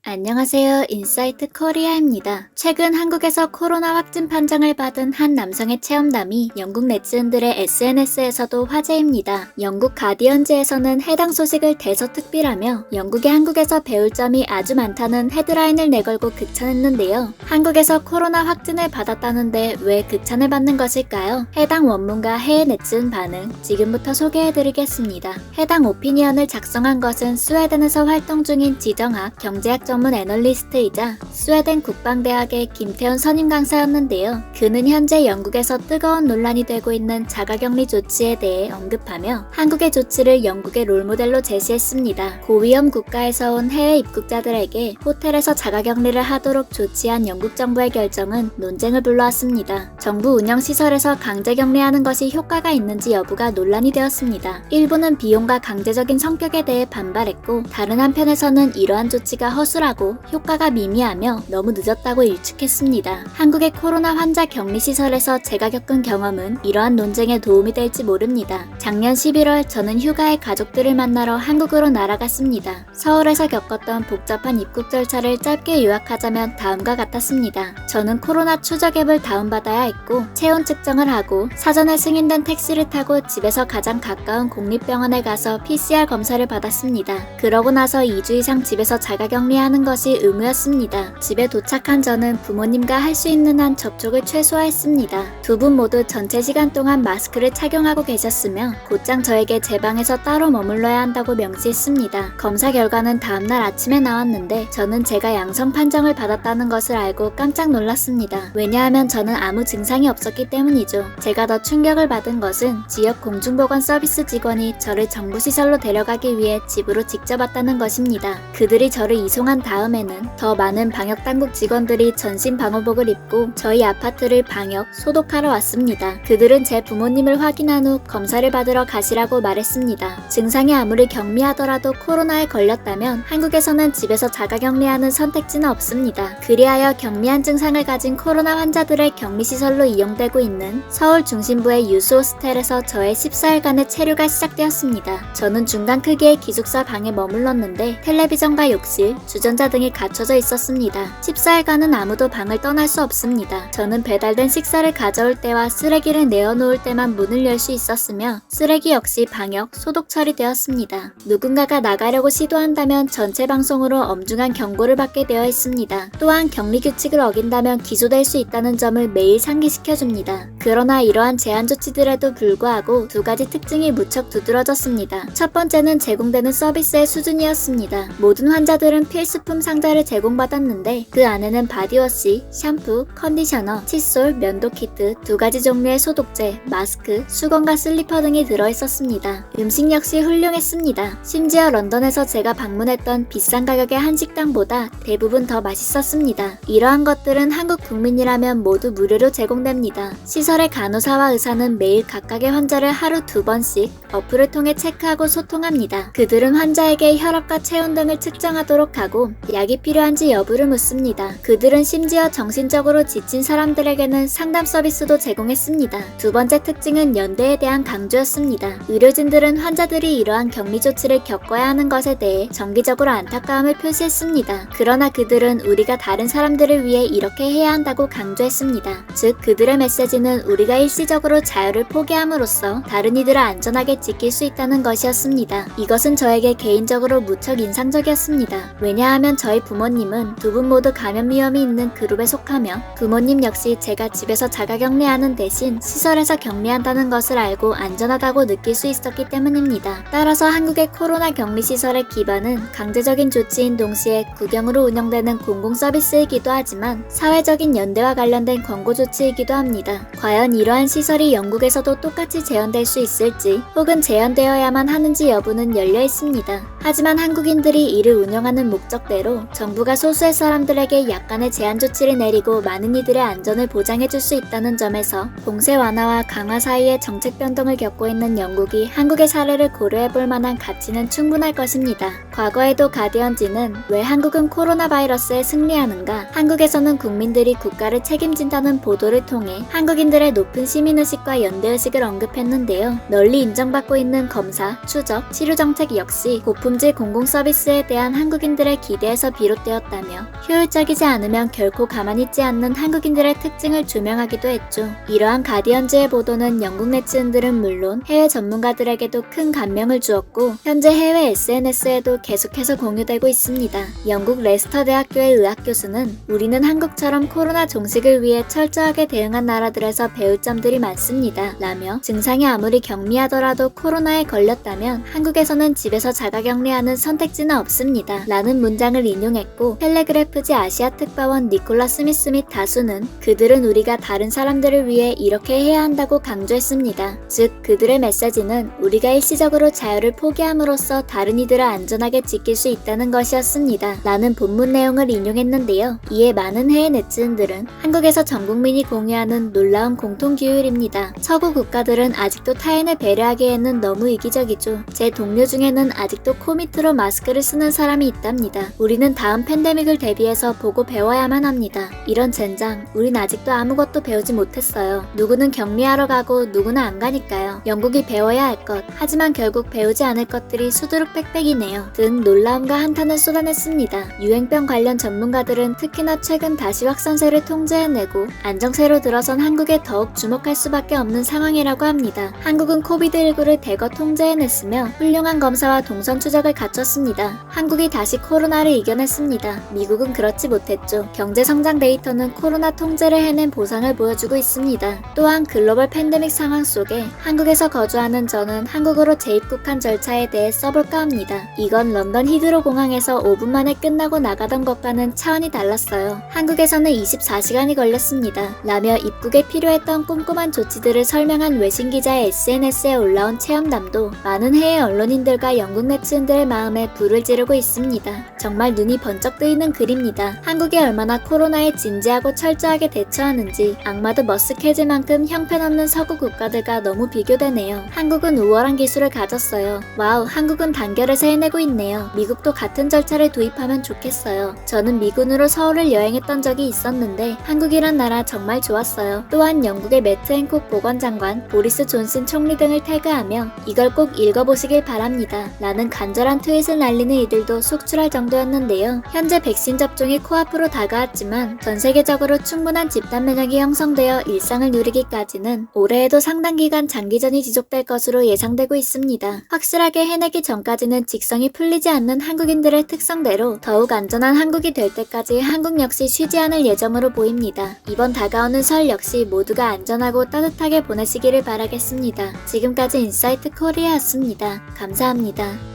안녕하세요. 인사이트 코리아입니다. 최근 한국에서 코로나 확진 판정을 받은 한 남성의 체험담이 영국 네티즌들의 SNS에서도 화제입니다. 영국 가디언즈에서는 해당 소식을 대서특필하며 영국이 한국에서 배울 점이 아주 많다는 헤드라인을 내걸고 극찬했는데요. 한국에서 코로나 확진을 받았다는데 왜 극찬을 받는 것일까요? 해당 원문과 해외 네티즌 반응 지금부터 소개해드리겠습니다. 해당 오피니언을 작성한 것은 스웨덴에서 활동 중인 지정학, 경제학 전문 애널리스트이자 스웨덴 국방대학의 김태훈 선임 강사였는데요. 그는 현재 영국에서 뜨거운 논란이 되고 있는 자가격리 조치에 대해 언급하며 한국의 조치를 영국의 롤모델로 제시했습니다. 고위험 국가에서 온 해외 입국자들에게 호텔에서 자가격리를 하도록 조치한 영국 정부의 결정은 논쟁을 불러왔습니다. 정부 운영시설에서 강제격리하는 것이 효과가 있는지 여부가 논란이 되었습니다. 일부는 비용과 강제적인 성격에 대해 반발했고 다른 한편에서는 이러한 조치가 허술하고 효과가 미미하며 너무 늦었다고 일축했습니다. 한국의 코로나 환자 격리시설에서 제가 겪은 경험은 이러한 논쟁에 도움이 될지 모릅니다. 작년 11월 저는 휴가에 가족들을 만나러 한국으로 날아갔습니다. 서울에서 겪었던 복잡한 입국 절차를 짧게 요약하자면 다음과 같았습니다. 저는 코로나 추적 앱을 다운받아야 했고 체온 측정을 하고 사전에 승인된 택시를 타고 집에서 가장 가까운 공립병원에 가서 PCR 검사를 받았습니다. 그러고 나서 2주 이상 집에서 자가격리하는 것이 의무였습니다. 집에 도착한 저는 부모님과 할 수 있는 한 접촉을 최소화했습니다. 두 분 모두 전체 시간 동안 마스크를 착용하고 계셨으며 곧장 저에게 제 방에서 따로 머물러야 한다고 명시했습니다. 검사 결과는 다음날 아침에 나왔는데 저는 제가 양성 판정을 받았다는 것을 알고 깜짝 놀랐습니다. 왜냐하면 저는 아무 증상이 없었기 때문이죠. 제가 더 충격을 받은 것은 지역 공중보건 서비스 직원이 저를 정부시설로 데려가기 위해 집으로 직접 왔다는 것입니다. 그들이 저를 이송한 다음에는 더 많은 방역당국 직원들이 전신 방호복을 입고 저희 아파트를 방역, 소독하러 왔습니다. 그들은 제 부모님을 확인한 후 검사를 받으러 가시라고 말했습니다. 증상이 아무리 경미하더라도 코로나에 걸렸다면 한국에서는 집에서 자가격리하는 선택지는 없습니다. 그리하여 경미한 증상을 가진 코로나 환자들의 격리시설로 이용되고 있는 서울 중심부의 유스호스텔에서 저의 14일간의 체류가 시작되었습니다. 저는 중간 크기의 기숙사 방에 머물렀는데 텔레비전과 욕실, 주전자 등이 갖춰져 있었습니다. 14일간은 아무도 방을 떠날 수 없습니다. 저는 배달된 식사를 가져올 때와 쓰레기를 내어놓을 때만 문을 열 수 있었으며 쓰레기 역시 방역, 소독 처리되었습니다. 누군가가 나가려고 시도한다면 전체 방송으로 엄중한 경고를 받게 되어 있습니다. 또한 격리 규칙을 어긴다면 기소될 수 있다는 점을 매일 상기시켜줍니다. 그러나 이러한 제한 조치들에도 불구하고 두 가지 특징이 무척 두드러졌습니다. 첫 번째는 제공되는 서비스의 수준이었습니다. 모든 환자들은 필수품 상자를 제공받았는데 그 안에는 바디워시, 샴푸, 컨디셔너, 칫솔, 면도 키트, 두 가지 종류의 소독제, 마스크, 수건과 슬리퍼 등이 들어있었습니다. 음식 역시 훌륭했습니다. 심지어 런던에서 제가 방문했던 비싼 가격의 한식당보다 대부분 더 맛있었습니다. 이러한 것들은 한국 국민이라면 모두 무료로 제공됩니다. 시설의 간호사와 의사는 매일 각각의 환자를 하루 2번씩 어플을 통해 체크하고 소통합니다. 그들은 환자에게 혈압과 체온 등을 측정하도록 하고 약이 필요한지 여부를 묻습니다. 그들은 심지어 정신적으로 지친 사람들에게는 상담 서비스도 제공했습니다. 두 번째 특징은 연대에 대한 강조였습니다. 의료진들은 환자들이 이러한 격리 조치를 겪어야 하는 것에 대해 정기적으로 안타까움을 표시했습니다. 그러나 그들은 우리가 다른 사람들을 위해 이렇게 해야 한다고 강조했습니다. 즉 그들의 메시지는 우리가 일시적으로 자유를 포기함으로써 다른 이들을 안전하게 지킬 수 있다는 것이었습니다. 이것은 저에게 개인적으로 무척 인상적이었습니다. 왜냐하면 저희 부모님은 두 분 모두 감염 위험이 있는 그룹에 속하며 부모님 역시 제가 집에서 자가격리하는 대신 시설에서 격리한다는 것을 알고 안전하다고 느낄 수 있었기 때문입니다. 따라서 한국의 코로나 격리시설의 기반은 강제적인 조치인 동시에 국영으로 운영되는 공공서비스이기도 하지만 사회적인 연대와 관련된 권고 조치이기도 합니다. 과연 이러한 시설이 영국에서도 똑같이 재현될 수 있을지 혹은 재현되어야만 하는지 여부는 열려 있습니다. 하지만 한국인들이 이를 운영하는 목적대로 정부가 소수의 사람들에게 약간의 제한 조치를 내리고 많은 이들의 안전을 보장해줄 수 있다는 점에서 봉쇄 완화와 강화 사이의 정책 변동을 겪고 있는 영국이 한국의 사례를 고려해볼 만한 가치는 충분할 것입니다. 과거에도 가디언지는 왜 한국은 코로나 바이러스에 승리하는가, 한국에서는 국민들이 국가를 책임진다는 보도를 통해 한국인들의 높은 시민의식과 연대의식을 언급했는데요. 널리 인정받고 있는 검사, 추적, 치료정책 역시 고품 고품질 공공서비스에 대한 한국인들의 기대에서 비롯되었다며 효율적이지 않으면 결코 가만히 있지 않는 한국인들의 특징을 조명하기도 했죠. 이러한 가디언즈의 보도는 영국 네티즌들은 물론 해외 전문가들에게도 큰 감명을 주었고 현재 해외 SNS에도 계속해서 공유되고 있습니다. 영국 레스터 대학교의 의학 교수는 우리는 한국처럼 코로나 종식을 위해 철저하게 대응한 나라들에서 배울 점들이 많습니다. 라며 증상이 아무리 경미하더라도 코로나에 걸렸다면 한국에서는 집에서 자가격리하는 선택지는 없습니다. 라는 문장을 인용했고 텔레그래프지 아시아 특파원 니콜라 스미스 및 다수는 그들은 우리가 다른 사람들을 위해 이렇게 해야 한다고 강조했습니다. 즉 그들의 메시지는 우리가 일시적으로 자유를 포기함으로써 다른 이들을 안전하게 지킬 수 있다는 것이었습니다. 라는 본문 내용을 인용했는데요. 이에 많은 해외 네티즌들은 한국에서 전 국민이 공유하는 놀라운 공통규율입니다. 서구 국가들은 아직도 타인을 배려하기에는 너무 이기적이죠. 제 동료 중에는 아직도 코 밑으로 마스크를 쓰는 사람이 있답니다. 우리는 다음 팬데믹을 대비해서 보고 배워야만 합니다. 이런 젠장, 우린 아직도 아무것도 배우지 못했어요. 누구는 격리하러 가고 누구는 안 가니까요. 영국이 배워야 할 것, 하지만 결국 배우지 않을 것들이 수두룩 빽빽이네요. 등 놀라움과 한탄을 쏟아냈습니다. 유행병 관련 전문가들은 특히나 최근 다시 확산세를 통제해내고 안정세로 들어선 한국에 더욱 주목할 수밖에 없는 상황이라고 합니다. 한국은 코비드19를 대거 통제해냈으며 훌륭한 검사와 동선 추적을 갖췄습니다. 한국이 다시 코로나를 이겨냈습니다. 미국은 그렇지 못했죠. 경제 성장 데이터는 코로나 통제를 해낸 보상을 보여주고 있습니다. 또한 글로벌 팬데믹 상황 속에 한국에서 거주하는 저는 한국으로 재입국한 절차에 대해 써볼까 합니다. 이건 런던 히드로 공항에서 5분 만에 끝나고 나가던 것과는 차원이 달랐어요. 한국에서는 24시간이 걸렸습니다. 라며 입국에 필요했던 꼼꼼한 조치들을 설명한 외신 기자의 SNS에 올라온 체험담도 많은 해외 언론인들과 영국 네티즌들의 마음에 불을 지르고 있습니다. 정말 눈이 번쩍 뜨이는 글입니다. 한국이 얼마나 코로나에 진지하고 철저하게 대처하는지 악마도 머쓱해질 만큼 형편없는 서구 국가들과 너무 비교되네요. 한국은 우월한 기술을 가졌어요. 와우, 한국은 단결해서 해내고 있네요. 미국도 같은 절차를 도입하면 좋겠어요. 저는 미군으로 서울을 여행했던 적이 있었는데 한국이란 나라 정말 좋았어요. 또한 영국의 매트 헨콕 보건장관, 보리스 존슨 총리 등을 태그하며 이걸 꼭 읽어보시길 바랍니다. 라는 간절한 트윗을 날리는 이들도 속출할 정도였는데요. 현재 백신 접종이 코앞으로 다가왔지만 전 세계적으로 충분한 집단 면역이 형성되어 일상을 누리기까지는 올해에도 상당 기간 장기전이 지속될 것으로 예상되고 있습니다. 확실하게 해내기 전까지는 직성이 풀리지 않는 한국인들의 특성대로 더욱 안전한 한국이 될 때까지 한국 역시 쉬지 않을 예정으로 보입니다. 이번 다가오는 설 역시 모두가 안전하고 따뜻하게 보내시기를 바라겠습니다. 지금까지 인사이트 코리아였습니다. 감사합니다.